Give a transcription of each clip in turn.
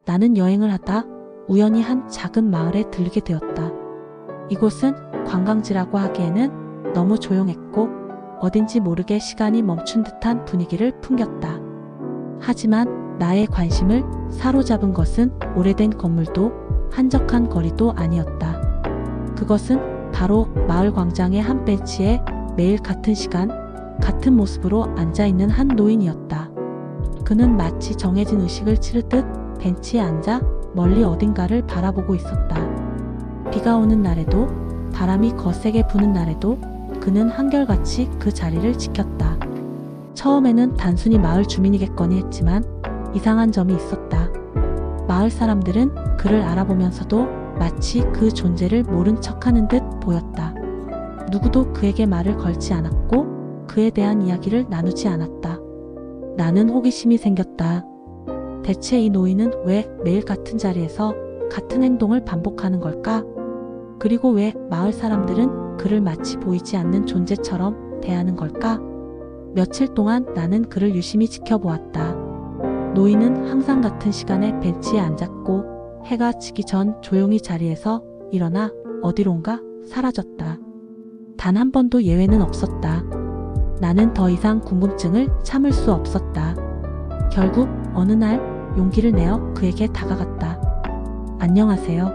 나는 여행을 하다 우연히 한 작은 마을에 들르게 되었다. 이곳은 관광지라고 하기에는 너무 조용했고 어딘지 모르게 시간이 멈춘 듯한 분위기를 풍겼다. 하지만 나의 관심을 사로잡은 것은 오래된 건물도 한적한 거리도 아니었다. 그것은 바로 마을 광장의 한 벤치에 매일 같은 시간, 같은 모습으로 앉아있는 한 노인이었다. 그는 마치 정해진 의식을 치르듯 벤치에 앉아 멀리 어딘가를 바라보고 있었다. 비가 오는 날에도 바람이 거세게 부는 날에도 그는 한결같이 그 자리를 지켰다. 처음에는 단순히 마을 주민이겠거니 했지만 이상한 점이 있었다. 마을 사람들은 그를 알아보면서도 마치 그 존재를 모른 척하는 듯 보였다. 누구도 그에게 말을 걸지 않았고 그에 대한 이야기를 나누지 않았다. 나는 호기심이 생겼다. 대체 이 노인은 왜 매일 같은 자리에서 같은 행동을 반복하는 걸까? 그리고 왜 마을 사람들은 그를 마치 보이지 않는 존재처럼 대하는 걸까? 며칠 동안 나는 그를 유심히 지켜보았다. 노인은 항상 같은 시간에 벤치에 앉았고 해가 지기 전 조용히 자리에서 일어나 어디론가 사라졌다. 단 한 번도 예외는 없었다. 나는 더 이상 궁금증을 참을 수 없었다. 결국 어느 날 용기를 내어 그에게 다가갔다. 안녕하세요.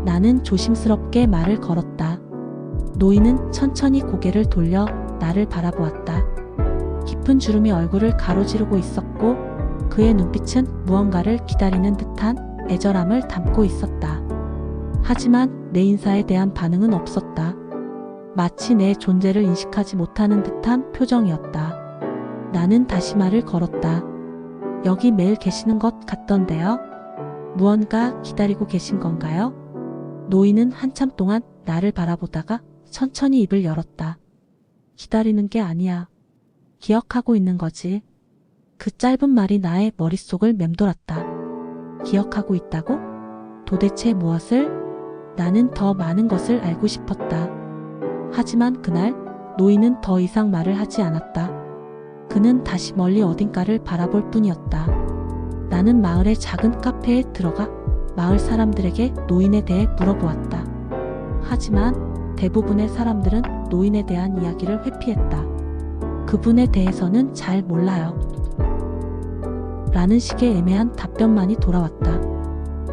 나는 조심스럽게 말을 걸었다. 노인은 천천히 고개를 돌려 나를 바라보았다. 깊은 주름이 얼굴을 가로지르고 있었고 그의 눈빛은 무언가를 기다리는 듯한 애절함을 담고 있었다. 하지만 내 인사에 대한 반응은 없었다. 마치 내 존재를 인식하지 못하는 듯한 표정이었다. 나는 다시 말을 걸었다. 여기 매일 계시는 것 같던데요? 무언가 기다리고 계신 건가요? 노인은 한참 동안 나를 바라보다가 천천히 입을 열었다. 기다리는 게 아니야. 기억하고 있는 거지. 그 짧은 말이 나의 머릿속을 맴돌았다. 기억하고 있다고? 도대체 무엇을? 나는 더 많은 것을 알고 싶었다. 하지만 그날 노인은 더 이상 말을 하지 않았다. 그는 다시 멀리 어딘가를 바라볼 뿐이었다. 나는 마을의 작은 카페에 들어가 마을 사람들에게 노인에 대해 물어보았다. 하지만 대부분의 사람들은 노인에 대한 이야기를 회피했다. 그분에 대해서는 잘 몰라요. 라는 식의 애매한 답변만이 돌아왔다.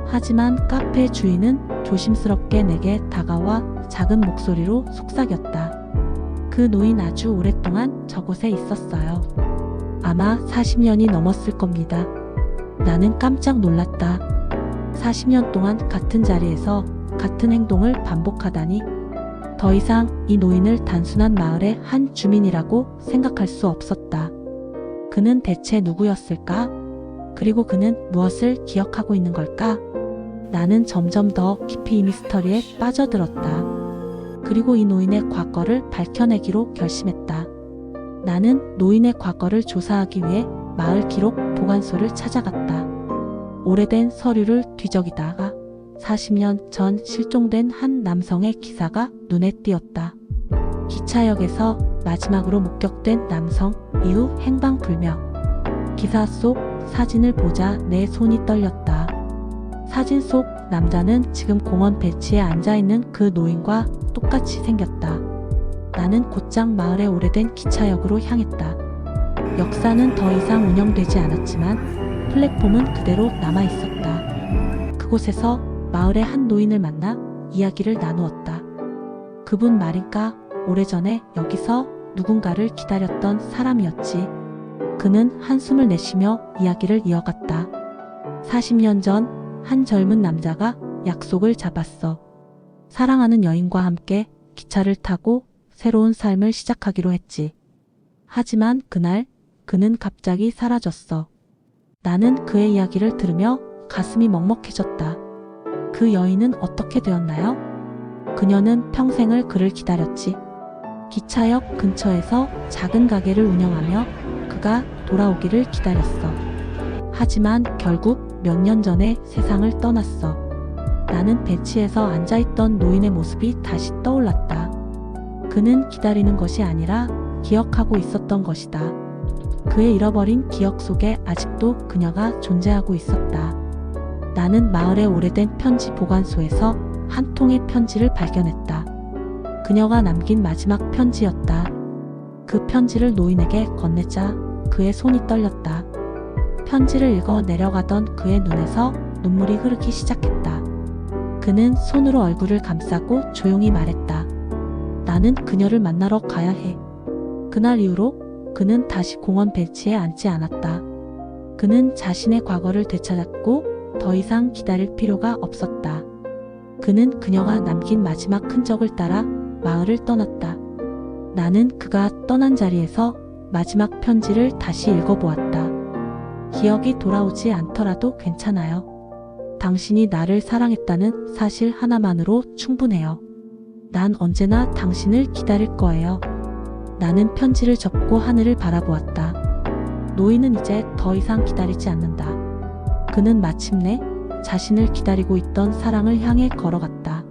하지만 카페 주인은 조심스럽게 내게 다가와 작은 목소리로 속삭였다. 그 노인 아주 오랫동안 저곳에 있었어요. 아마 40년이 넘었을 겁니다. 나는 깜짝 놀랐다. 40년 동안 같은 자리에서 같은 행동을 반복하다니. 더 이상 이 노인을 단순한 마을의 한 주민이라고 생각할 수 없었다. 그는 대체 누구였을까? 그리고 그는 무엇을 기억하고 있는 걸까? 나는 점점 더 깊이 이 미스터리에 빠져들었다. 그리고 이 노인의 과거를 밝혀내기로 결심했다. 나는 노인의 과거를 조사하기 위해 마을 기록 보관소를 찾아갔다. 오래된 서류를 뒤적이다가 40년 전 실종된 한 남성의 기사가 눈에 띄었다. 기차역에서 마지막으로 목격된 남성, 이후 행방불명. 기사 속 사진을 보자 내 손이 떨렸다. 사진 속 남자는 지금 공원 벤치에 앉아있는 그 노인과 똑같이 생겼다. 나는 곧장 마을의 오래된 기차역으로 향했다. 역사는 더 이상 운영되지 않았지만 플랫폼은 그대로 남아있었다. 그곳에서 마을의 한 노인을 만나 이야기를 나누었다. 그분 말인가 오래전에 여기서 누군가를 기다렸던 사람이었지. 그는 한숨을 내쉬며 이야기를 이어갔다. 40년 전 한 젊은 남자가 약속을 잡았어. 사랑하는 여인과 함께 기차를 타고 새로운 삶을 시작하기로 했지. 하지만 그날 그는 갑자기 사라졌어. 나는 그의 이야기를 들으며 가슴이 먹먹해졌다. 그 여인은 어떻게 되었나요? 그녀는 평생을 그를 기다렸지. 기차역 근처에서 작은 가게를 운영하며 그가 돌아오기를 기다렸어. 하지만 결국 몇 년 전에 세상을 떠났어. 나는 벤치에서 앉아있던 노인의 모습이 다시 떠올랐다. 그는 기다리는 것이 아니라 기억하고 있었던 것이다. 그의 잃어버린 기억 속에 아직도 그녀가 존재하고 있었다. 나는 마을의 오래된 편지 보관소에서 한 통의 편지를 발견했다. 그녀가 남긴 마지막 편지였다. 그 편지를 노인에게 건네자 그의 손이 떨렸다. 편지를 읽어 내려가던 그의 눈에서 눈물이 흐르기 시작했다. 그는 손으로 얼굴을 감싸고 조용히 말했다. 나는 그녀를 만나러 가야 해. 그날 이후로 그는 다시 공원 벤치에 앉지 않았다. 그는 자신의 과거를 되찾았고 더 이상 기다릴 필요가 없었다. 그는 그녀가 남긴 마지막 흔적을 따라 마을을 떠났다. 나는 그가 떠난 자리에서 마지막 편지를 다시 읽어보았다. 기억이 돌아오지 않더라도 괜찮아요. 당신이 나를 사랑했다는 사실 하나만으로 충분해요. 난 언제나 당신을 기다릴 거예요. 나는 편지를 접고 하늘을 바라보았다. 노인은 이제 더 이상 기다리지 않는다. 그는 마침내 자신을 기다리고 있던 사랑을 향해 걸어갔다.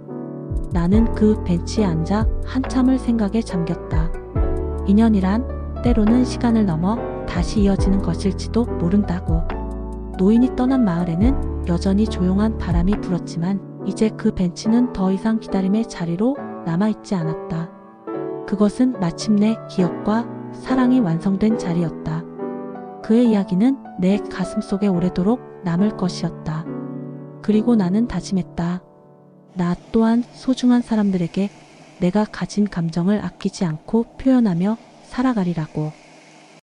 나는 그 벤치에 앉아 한참을 생각에 잠겼다. 인연이란 때로는 시간을 넘어 다시 이어지는 것일지도 모른다고. 노인이 떠난 마을에는 여전히 조용한 바람이 불었지만 이제 그 벤치는 더 이상 기다림의 자리로 남아있지 않았다. 그것은 마침내 기억과 사랑이 완성된 자리였다. 그의 이야기는 내 가슴속에 오래도록 남을 것이었다. 그리고 나는 다짐했다. 나 또한 소중한 사람들에게 내가 가진 감정을 아끼지 않고 표현하며 살아가리라고.